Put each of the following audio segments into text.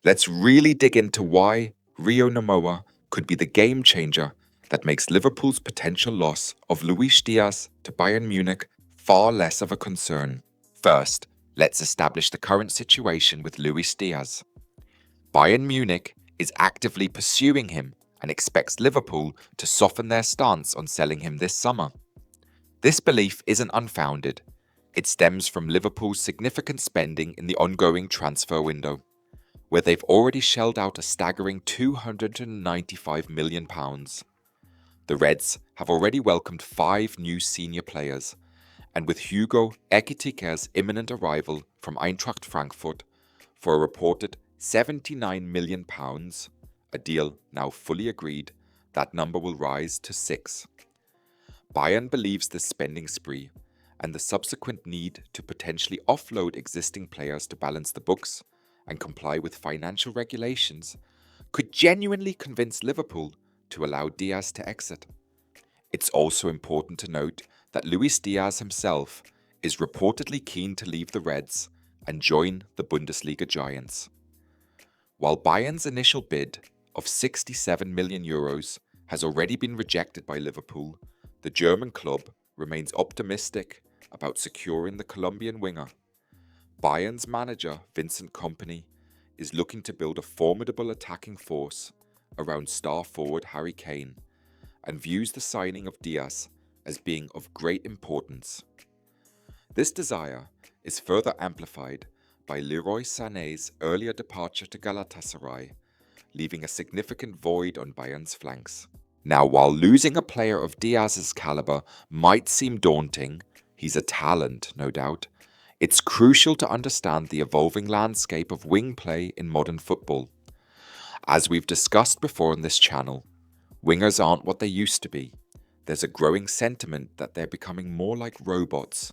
Let's really dig into why Rio Ngumoha could be the game changer that makes Liverpool's potential loss of Luis Diaz to Bayern Munich far less of a concern. First, let's establish the current situation with Luis Diaz. Bayern Munich is actively pursuing him and expects Liverpool to soften their stance on selling him this summer. This belief isn't unfounded. It stems from Liverpool's significant spending in the ongoing transfer window, where they've already shelled out a staggering £295 million. The Reds have already welcomed 5 new senior players, and with Hugo Ekitike's imminent arrival from Eintracht Frankfurt for a reported £79 million, a deal now fully agreed, that number will rise to 6. Bayern believes this spending spree and the subsequent need to potentially offload existing players to balance the books and comply with financial regulations could genuinely convince Liverpool to allow Diaz to exit. It's also important to note that Luis Diaz himself is reportedly keen to leave the Reds and join the Bundesliga giants. While Bayern's initial bid of €67 million has already been rejected by Liverpool, the German club remains optimistic about securing the Colombian winger. Bayern's manager, Vincent Kompany, is looking to build a formidable attacking force around star forward Harry Kane and views the signing of Diaz as being of great importance. This desire is further amplified by Leroy Sané's earlier departure to Galatasaray, leaving a significant void on Bayern's flanks. Now, while losing a player of Diaz's calibre might seem daunting, he's a talent, no doubt, it's crucial to understand the evolving landscape of wing play in modern football. As we've discussed before on this channel, wingers aren't what they used to be. There's a growing sentiment that they're becoming more like robots,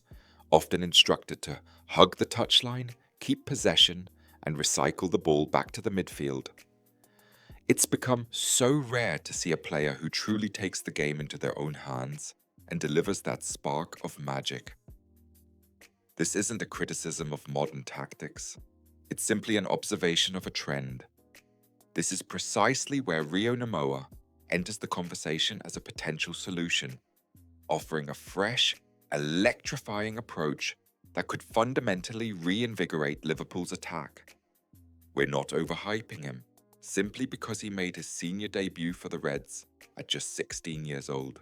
often instructed to hug the touchline, keep possession, and recycle the ball back to the midfield. It's become so rare to see a player who truly takes the game into their own hands and delivers that spark of magic. This isn't a criticism of modern tactics. It's simply an observation of a trend. This is precisely where Rio Ngumoha enters the conversation as a potential solution, offering a fresh, electrifying approach that could fundamentally reinvigorate Liverpool's attack. We're not overhyping him, simply because he made his senior debut for the Reds at just 16 years old.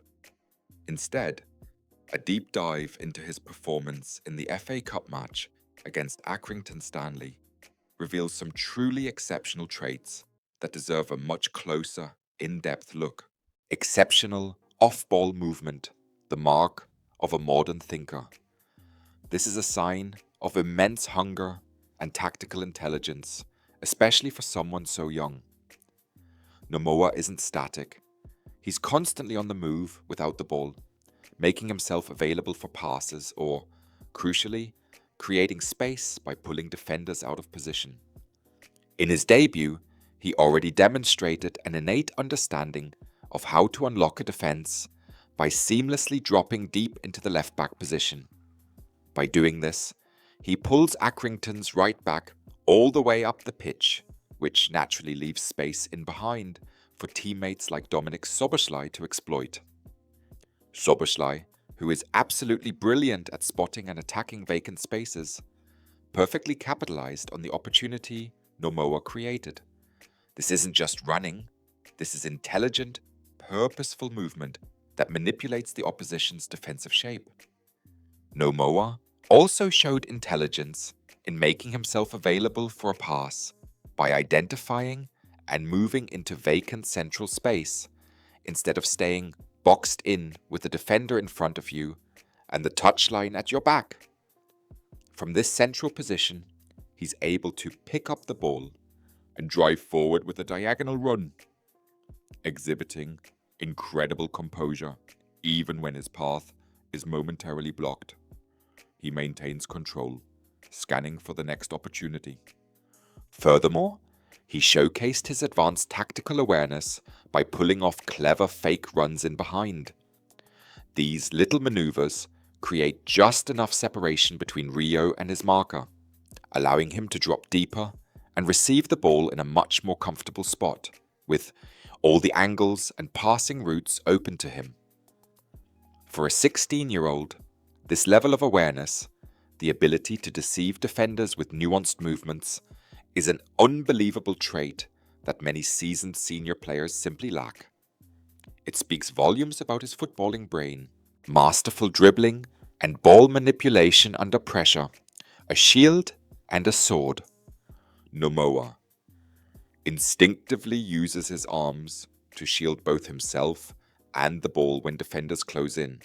Instead, a deep dive into his performance in the FA Cup match against Accrington Stanley reveals some truly exceptional traits that deserve a much closer, in-depth look. Exceptional off-ball movement, the mark of a modern thinker. This is a sign of immense hunger and tactical intelligence, especially for someone so young. Ngumoha isn't static. He's constantly on the move without the ball, making himself available for passes or, crucially, creating space by pulling defenders out of position. In his debut, he already demonstrated an innate understanding of how to unlock a defense by seamlessly dropping deep into the left-back position. By doing this, he pulls Accrington's right back all the way up the pitch, which naturally leaves space in behind for teammates like Dominik Szoboszlai to exploit. Szoboszlai, who is absolutely brilliant at spotting and attacking vacant spaces, perfectly capitalized on the opportunity Ngumoha created. This isn't just running, this is intelligent, purposeful movement that manipulates the opposition's defensive shape. Ngumoha also showed intelligence in making himself available for a pass by identifying and moving into vacant central space instead of staying boxed in with the defender in front of you and the touchline at your back. From this central position, he's able to pick up the ball and drive forward with a diagonal run, exhibiting incredible composure even when his path is momentarily blocked. He maintains control, scanning for the next opportunity. Furthermore, he showcased his advanced tactical awareness by pulling off clever fake runs in behind. These little maneuvers create just enough separation between Rio and his marker, allowing him to drop deeper and receive the ball in a much more comfortable spot, with all the angles and passing routes open to him. For a 16-year-old, this level of awareness, the ability to deceive defenders with nuanced movements, is an unbelievable trait that many seasoned senior players simply lack. It speaks volumes about his footballing brain, masterful dribbling and ball manipulation under pressure, a shield and a sword. Ngumoha instinctively uses his arms to shield both himself and the ball when defenders close in.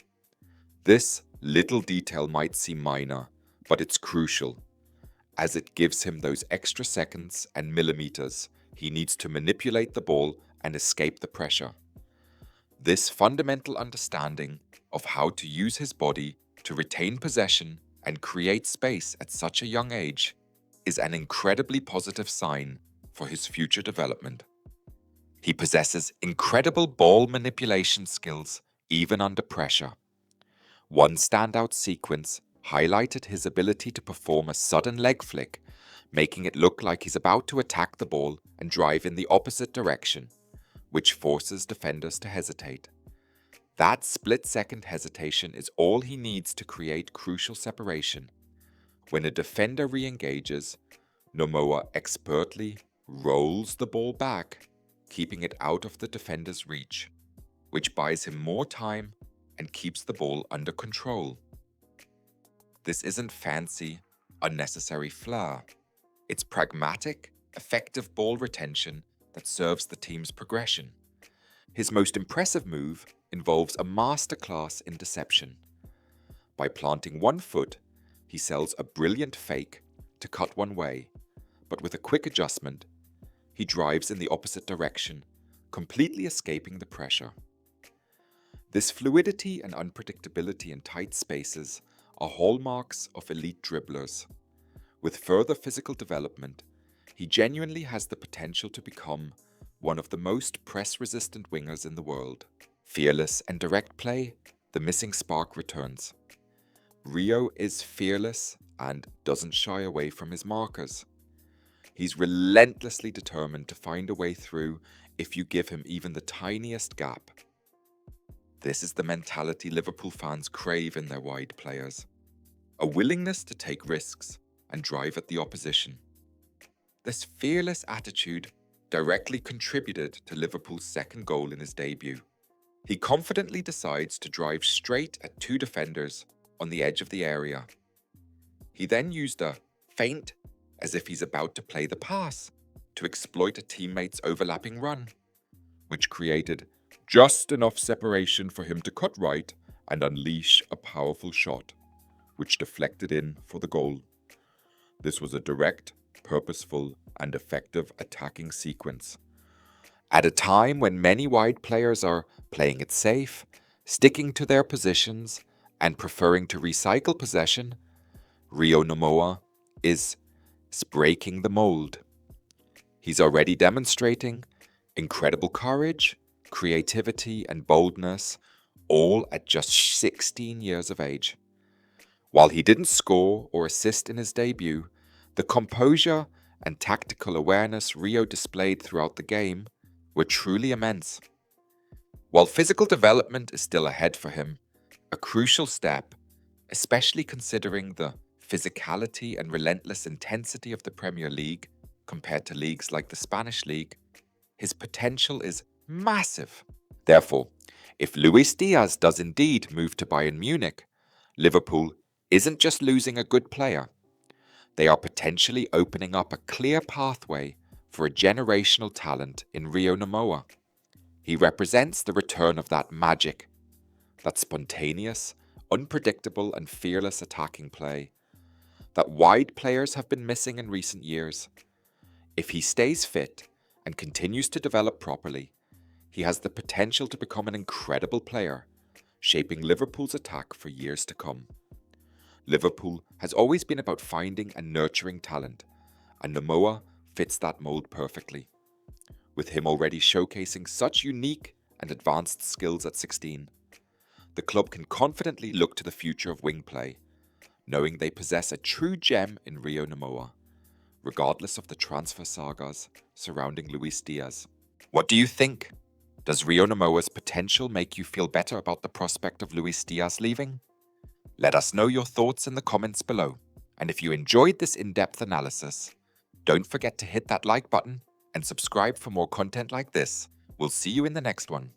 This little detail might seem minor, but it's crucial, as it gives him those extra seconds and millimeters he needs to manipulate the ball and escape the pressure. This fundamental understanding of how to use his body to retain possession and create space at such a young age is an incredibly positive sign for his future development. He possesses incredible ball manipulation skills even under pressure. One standout sequence highlighted his ability to perform a sudden leg flick, making it look like he's about to attack the ball and drive in the opposite direction, which forces defenders to hesitate. That split-second hesitation is all he needs to create crucial separation. When a defender re-engages, Ngumoha expertly rolls the ball back, keeping it out of the defender's reach, which buys him more time and keeps the ball under control. This isn't fancy, unnecessary flair. It's pragmatic, effective ball retention that serves the team's progression. His most impressive move involves a masterclass in deception. By planting one foot, he sells a brilliant fake to cut one way, but with a quick adjustment, he drives in the opposite direction, completely escaping the pressure. This fluidity and unpredictability in tight spaces are hallmarks of elite dribblers. With further physical development, he genuinely has the potential to become one of the most press-resistant wingers in the world. Fearless and direct play, the missing spark returns. Rio is fearless and doesn't shy away from his markers. He's relentlessly determined to find a way through if you give him even the tiniest gap. This is the mentality Liverpool fans crave in their wide players. A willingness to take risks and drive at the opposition. This fearless attitude directly contributed to Liverpool's second goal in his debut. He confidently decides to drive straight at two defenders on the edge of the area. He then used a feint as if he's about to play the pass to exploit a teammate's overlapping run, which created just enough separation for him to cut right and unleash a powerful shot, which deflected in for the goal. This was a direct, purposeful, and effective attacking sequence. At a time when many wide players are playing it safe, sticking to their positions, and preferring to recycle possession, Rio Ngumoha is breaking the mold. He's already demonstrating incredible courage, creativity, and boldness, all at just 16 years of age. While he didn't score or assist in his debut, the composure and tactical awareness Rio displayed throughout the game were truly immense. While physical development is still ahead for him, a crucial step, especially considering the physicality and relentless intensity of the Premier League compared to leagues like the Spanish League, his potential is massive. Therefore, if Luis Diaz does indeed move to Bayern Munich, Liverpool isn't just losing a good player. They are potentially opening up a clear pathway for a generational talent in Rio Ngumoha. He represents the return of that magic, that spontaneous, unpredictable and fearless attacking play that wide players have been missing in recent years. If he stays fit and continues to develop properly, he has the potential to become an incredible player, shaping Liverpool's attack for years to come. Liverpool has always been about finding and nurturing talent, and Ngumoha fits that mold perfectly. With him already showcasing such unique and advanced skills at 16, the club can confidently look to the future of wing play, knowing they possess a true gem in Rio Ngumoha. regardless of the transfer sagas surrounding Luis Diaz. What do you think? Does Rio Ngumoha's potential make you feel better about the prospect of Luis Diaz leaving? Let us know your thoughts in the comments below. And if you enjoyed this in-depth analysis, don't forget to hit that like button and subscribe for more content like this. We'll see you in the next one.